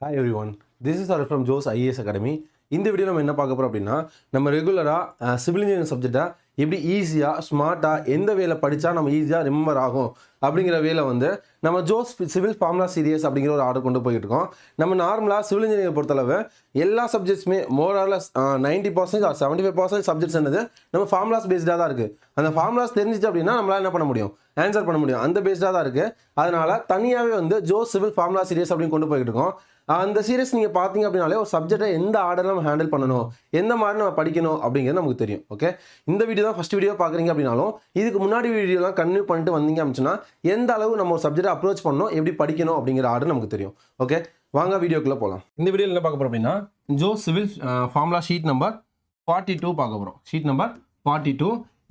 Hi everyone, this is Arif from Joe's IAS Academy. இந்த video நம்ம என்ன பார்க்க போகிறோம் அப்படின்னா நம்ம ரெகுலராக சிவில் இன்ஜினியரிங் சப்ஜெக்டை எப்படி ஈஸியாக ஸ்மார்ட்டாக எந்த வேலை படித்தா நம்ம ஈஸியாக ரிமெம்பர் ஆகும் அப்படிங்கிற வேலை வந்து நம்ம ஜோஸ் சிவில் ஃபார்முலா சீரியஸ் அப்படிங்கிற ஒரு ஆர்டர் கொண்டு போயிட்டு இருக்கோம். நம்ம நார்மலாக சிவில் இன்ஜினியரிங் பொறுத்தளவு எல்லா சப்ஜெக்ட்ஸுமே மோராலஸ் 90% ஆர் 75% சப்ஜெக்ட்ஸ் என்னது நம்ம ஃபார்முலாஸ் பேஸ்டாக தான் இருக்குது. அந்த ஃபார்முலாஸ் தெரிஞ்சிச்சு அப்படின்னா நம்மளால் என்ன பண்ண முடியும், ஆன்சர் பண்ண முடியும். அந்த பேஸ்டாக தான் இருக்குது. அதனால் தனியாகவே வந்து ஜோஸ் சிவில் ஃபார்முலா சீரியஸ் அப்படின்னு கொண்டு போயிட்டு இருக்கோம். அந்த சீரியஸ் நீங்கள் பார்த்தீங்க அப்படின்னாலே ஒரு சப்ஜெக்டை எந்த ஆர்டரில் நம்ம ஹேண்டில் பண்ணணும், எந்த மாதிரி நம்ம படிக்கணும் அப்படிங்கிறது நமக்கு தெரியும். ஓகே, இந்த வீடியோ தான் ஃபஸ்ட் வீடியோ பார்க்குறீங்க அப்படின்னாலும் இதுக்கு முன்னாடி வீடியோலாம் கன்டினியூ பண்ணிட்டு வந்தீங்க அப்படின்னா எந்த அளவு நம்ம ஒரு சப்ஜெக்டை அப்ரோச் பண்ணணும், எப்படி படிக்கணும் அப்படிங்கிற ஆர்டர் நமக்கு தெரியும். ஓகே, வாங்க வீடியோக்குள்ளே போகலாம். இந்த வீடியோவில் என்ன பார்க்க போகிறோம் அப்படின்னா ஜோஸ் சிவில் ஃபார்முலா ஷீட் நம்பர் 42 பார்க்க போகிறோம். ஷீட் நம்பர் 42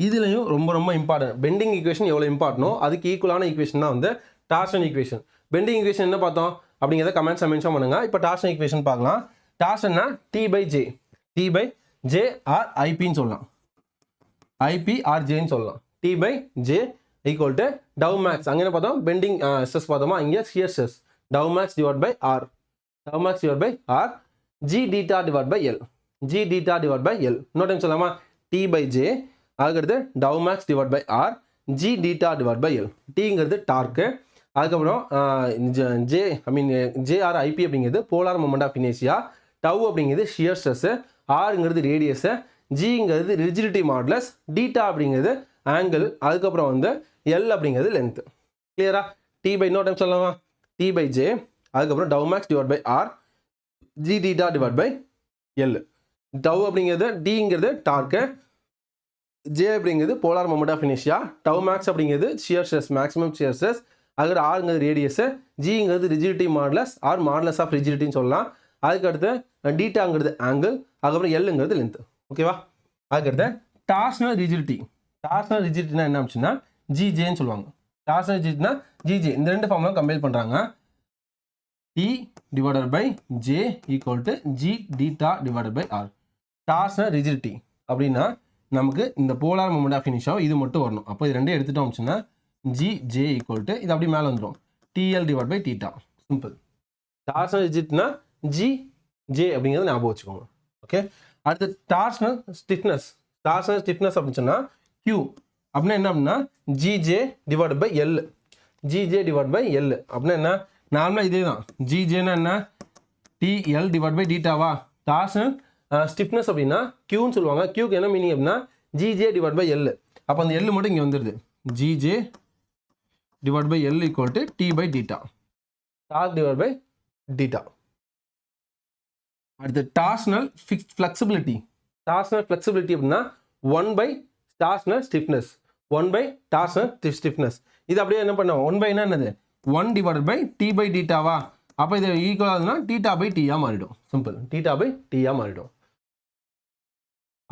இதுலையும் ரொம்ப ரொம்ப இம்பார்ட்டன்ட் பெண்டிங் ஈக்குவேஷன் எவ்வளோ இம்பார்ட்டனோ அதுக்கு ஈக்குவலான ஈக்குவேஷன் தான் வந்து டார்ஷன் ஈக்குவேஷன். பெண்டிங் ஈக்குவேஷன் என்ன பார்த்தோம் அப்படிங்கிறத கமெண்ட்ஸை மென்ஷன் பண்ணுங்கள். இப்போ டார்ஷன் ஈக்குவேஷன் பார்க்கலாம். டார்ஷன்னா T/J ஆர் ஐபின்னு சொல்லலாம், ஐபி ஆர் ஜேன்னு சொல்லலாம். T/J equal to tau maths. அங்கே என்ன பார்த்தோம், பெண்டிங் ஸ்ட்ரெஸ் பார்த்தோமா, இங்கே shear stress tau max divide by R, tau max divide by R, G theta divide by L, G theta divide by L. இன்னொரு time சொல்லலாமா, T/J அதுக்கடுத்து tau max divide by R, G theta divide by L. டீங்கிறது torque, அதுக்கப்புறம் JR IP அப்படிங்கிறது polar moment of இனேஷியா, tau அப்படிங்கிறது shear stress, ஆருங்கிறது radius, ஜிங்கிறது ரிஜிடிட்டி மாடுலஸ், டீட்டா அப்படிங்கிறது ஆங்கிள், அதுக்கப்புறம் வந்து எல் அப்படிங்கிறது லென்த்து. கிளியரா? இன்னொரு டைம் சொல்லலாமா, T/J அதுக்கப்புறம் tau max divide by R, G theta divide by L. Tau அப்படிங்கிறது டிங்கிறது டார்க்கு, ஜே அப்படிங்கிறது போலார் மொமெண்ட் ஆஃப் இனேஷியா, டவ் மேக்ஸ் அப்படிங்கிறது shear stress maximum shear stress, அதுக்கு ஆருங்கிறது ரேடியஸு, ஜிங்கிறது rigidity modulus or modulus of ரிஜிடிட்டின்னு சொல்லலாம். அதுக்கடுத்து டீட்டாங்கிறது ஆங்கிள், அதுக்கப்புறம் எல்லுங்கிறது லென்த்து. ஓகேவா? அதுக்கடுத்து டார்ஷனல் ரிஜிடிட்டி. டார்ஷனல் ரிஜிடிட்டினா என்ன ஆச்சுன்னா ஜிஜேன்னு சொல்லுவாங்க. டார்ஷனல் ரிஜிடிட்டினா ஜிஜே. இந்த ரெண்டு ஃபார்ம்லாம் கம்பைல் பண்ணுறாங்க. T divided by J equal to G theta divided by R. Torsional rigidity அப்படின்னா நமக்கு இந்த போலார் மொமெண்ட் ஆஃப் இனர்ஷியா இது மட்டும் வரணும். அப்போ இது ரெண்டும் எடுத்துட்டோம் அப்படின்னா ஜி ஜே ஈக்குவல் டு இது அப்படி மேலே வந்துடும் TL divide by theta. Simple. Torsional ரிஜிட்னா ஜி ஜே அப்படிங்கிறத ஞாபகம் வச்சுக்கோங்க. ஓகே, அடுத்து டார்ஷனல் ஸ்டிஃப்னஸ். டார்ஷனல் ஸ்டிஃப்னஸ் அப்படின்னு சொன்னால் கியூ அப்படின்னா என்ன அப்படின்னா GJ divide by L, GJ divide by L அப்படின்னா என்ன, நார்மலாக இதே தான். ஜிஜேன்னா என்ன, டிஎல் டிவைட் பை டீட்டாவா. டார்ஷனல் ஸ்டிஃப்னஸ் அப்படின்னா கியூன்னு சொல்லுவாங்க. கியூக்கு என்ன மீனிங் அப்படின்னா ஜிஜே டிவைட் பை எல். அப்போ அந்த எல் மட்டும் இங்கே வந்துடுது. GJ divided by L equal to T by theta. Torque divided by theta. அடுத்து டார்ஷனல் ஃப்ளெக்சிபிலிட்டி. டார்ஷனல் ஃப்ளெக்சிபிலிட்டி அப்படின்னா 1 by torsional stiffness, 1 by torsional stiffness. இது அப்படியே என்ன பண்ணுவோம், 1 by என்னது 1 divided by T by thetaவா. அப்போ இது ஈக்குவல் ஆகுதுன்னா டீட்டா பை டீயா மாறிடும். சிம்பிள், டீட்டா பை டீயா மாறிடும்.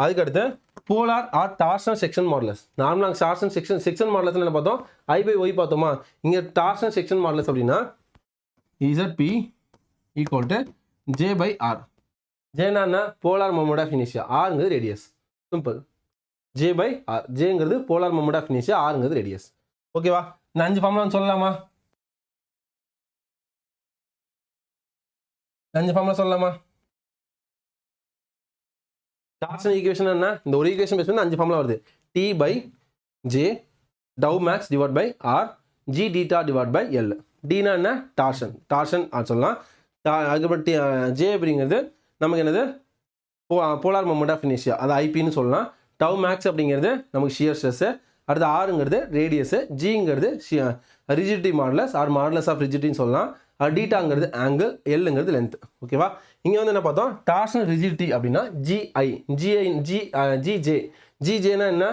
அதுக்கடுத்து polar or torsional section modulus. நார்மலாக டார்ஷனல் செக்ஷன் மாடுலஸ் என்ன பார்த்தோம், ஐ பை ஒய் பார்த்தோமா. இங்கே டார்ஷனல் செக்ஷன் மாடுலஸ் அப்படின்னா Z equal to J by R. ஜேனா போலார் மொமெண்ட் ஆஃப் இனர்ஷியா, ஆருங்கிறது radius. Simple, J by R. ஜேங்கிறது போலார் மொமெண்ட் ஆஃப் இனர்ஷியா, ஆருங்கிறது ரேடியஸ். ஓகேவா? இந்த 5 ஃபார்முலா சொல்லலாமா, 5 ஃபார்முலா சொல்லலாமா. டார்ஷனல் ஈக்குவேஷன் என்ன, இந்த ஒரு ஈக்குவேஷன் பேஸ் பண்ணி 5 ஃபார்முலா வருது. T/J tau max divide by R, G theta divide by L. டீனா என்ன, டார்ஷன், டார்ஷன் சொல்லலாம். அதுக்கப்புறம் ஜே அப்படிங்கிறது நமக்கு என்னது போலார் மொமெண்ட் ஆஃப் இனர்ஷியா, அது ஐபின்னு சொல்லலாம். டவ் மேக்ஸ் அப்படிங்கிறது நமக்கு ஷியர் ஸ்ட்ரெஸ்ஸு. அடுத்து ஆருங்கிறது ரேடியஸு, ஜிங்கிறது rigidity modulus or modulus of ரிஜிடிட்டின்னு சொல்லலாம். டீட்டாங்கிறது ஆங்கிள், எல்லுங்கிறது லென்த். ஓகேவா? இங்கே வந்து என்ன பார்த்தோம், டார்ஷனல் ரிஜிடிட்டி அப்படின்னா ஜிஐ, ஜிஜே. ஜிஜேனா என்ன,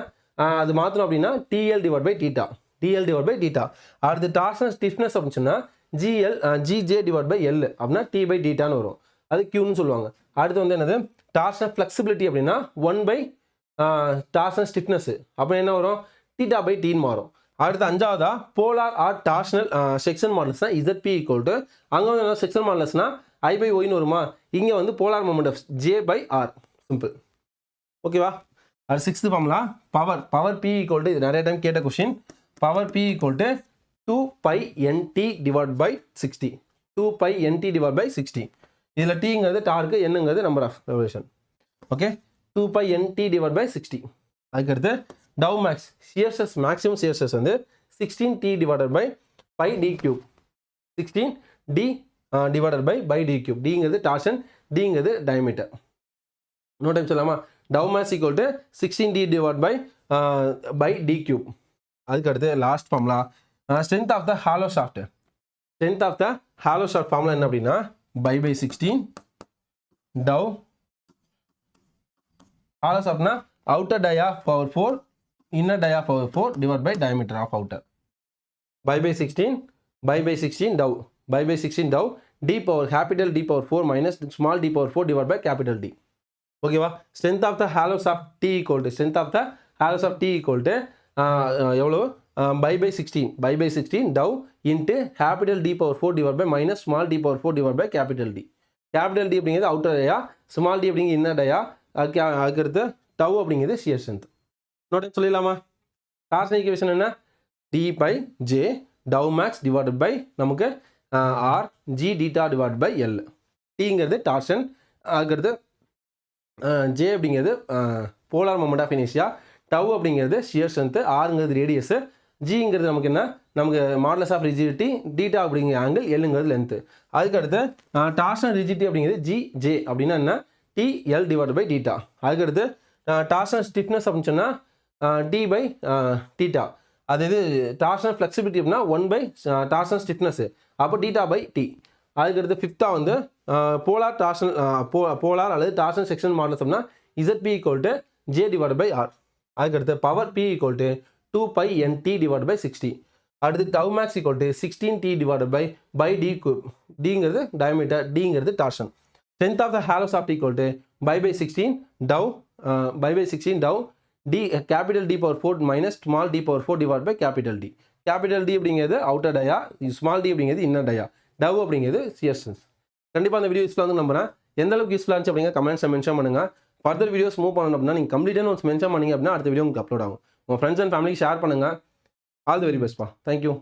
அது மாத்திரம் அப்படின்னா TL divide by theta, TL divide by theta. அடுத்து டார்ஷனல் ஸ்டிஃப்னஸ் அப்படின்னு சொன்னால் ஜிஜே டிவைட் பை எல் அப்படின்னா டி பை டீட்டான்னு வரும். அது கியூன்னு சொல்லுவாங்க. அடுத்து வந்து என்னது டார்ஷனல் ஃப்ளெக்சிபிலிட்டி அப்படின்னா 1 by டார்ஷனல் ஸ்டிஃப்னஸ் அப்போ என்ன வரும், டீட்டா பை டீன்னு மாறும். அடுத்து 5வதா போலார் ஆர் டார்ஷனல் செக்ஷன் மாடல்ஸ்னா இசட் பி ஈக்குவல் டு, அங்கே வந்து செக்ஷன் மாடல்ஸ்னா ஐ பை ஒய்னு வருமா. இங்கே வந்து polar moment of J by R. Simple. ஓகேவா? அது 6th formula power. Power P equal to, இது நிறைய டைம் கேட்ட question. Power P equal to 2 pi nt divide by 60. 2 pi nt divided by 60. இதில் tங்கிறது டார்க்கு, என்னங்கிறது number of revolution. Okay, 2 pi nt divided by 60. அதுக்கடுத்து tau max shear stress maximum shear stress வந்து 16t divided by pi d cube. 16d divided by d cube. dங்கிறது torsion, dங்கிறது diameter. இன்னொரு time சொல்லலாமா? Tau max equal to 16d divided by d cube. அதுக்கடுத்து last formula strength of the hollow shaft. Strength of the hollow shaft formula என்ன அப்படின்னா by 16 tau hollow ஷாஃப்ட்னா outer dia power 4 inner dia power 4 divided by diameter of outer. by 16 dou by 16 dou d power capital D power 4 minus small d power 4 divided by capital D. ஓகேவா? Strength of the hollow shaft t equal to strength of the hollow shaft t equal to எவ்வளோ by 16 dou into capital D power 4 divided by minus small d power 4 divided by capital D. capital D அப்படிங்கிறது outer dia, small d அப்படிங்கிறது inner dia, அதுக்கடுத்து tau அப்படிங்கிறது shear strength. Note சொல்லிடலாமா? Torsion equation என்ன? d by j tau max divided by நமக்கு r g theta divide by l. tங்கிறது torsion, அதுக்கடுத்து j அப்படிங்கிறது polar moment of inertia, tau அப்படிங்கிறது shear strength, rங்கிறது ரேடியஸ், ஜிங்கிறது நமக்கு என்ன? நமக்கு மாடுலஸ் ஆஃப் ரிஜிடிட்டி, டீட்டா அப்படிங்கிற ஆங்கிள், எல்லுங்கிறது லென்த்து. அதுக்கடுத்து டார்ஷன் ரிஜிடிட்டி அப்படிங்கிறது ஜே அப்படின்னா என்ன? TL divide by theta. அதுக்கடுத்து டார்ஷன் ஸ்டிஃப்னஸ் அப்படின்னு சொன்னால் டி பை டீட்டா. அது இது டார்ஷன் ஃப்ளெக்சிபிலிட்டி அப்படின்னா 1 பை டார்ஷன் ஸ்டிஃப்னஸ், அப்போ டீட்டா பை டி. அதுக்கடுத்து ஃபிஃப்த்தாக வந்து போலார் டார்ஷன் போலார் அல்லது டார்ஷன் செக்ஷன் மாடல்ஸ் அப்படின்னா ZP equal to J divide by R. அதுக்கடுத்து power P equal to 2 pi nt divided by 60. அடுத்து tau max equal to 16t divided by d cube. dங்கிறது diameter, dங்கிறது torsion. Strength of the hollow shaft equal to by 16 tau by 16 tau d capital D power 4 minus small d power 4 divided by capital D. capital D அப்படிங்கிறது outer டயா, small d அப்படிங்கிறது inner டயா, tau அப்படிங்கிறது shear strength. கண்டிப்பாக அந்த video யூஸ்ஃபுல்லாக வந்து நம்புறேன். எந்த அளவுக்கு யூஸ்ஃபுல்லாக இருந்துச்சு அப்படிங்கிற கமெண்ட்ஸை மென்ஷன் பண்ணுங்கள். ஃபர்தர் வீடியோஸ் மூவ் பண்ணணும் அப்படின்னா நீங்கள் கம்ப்ளீட்டாக ஒன்ஸ் மென்ஷன் பண்ணிங்க அப்படின்னா அடுத்த வீடியோ உங்களுக்கு அப்லோட் ஆகும். உங்கள் ஃப்ரெண்ட்ஸ் அண்ட் ஃபேமிலிக்கு ஷேர் பண்ணுங்கள். ஆல் தி வெரி பெஸ்ட்ப்பா. தேங்க்யூ.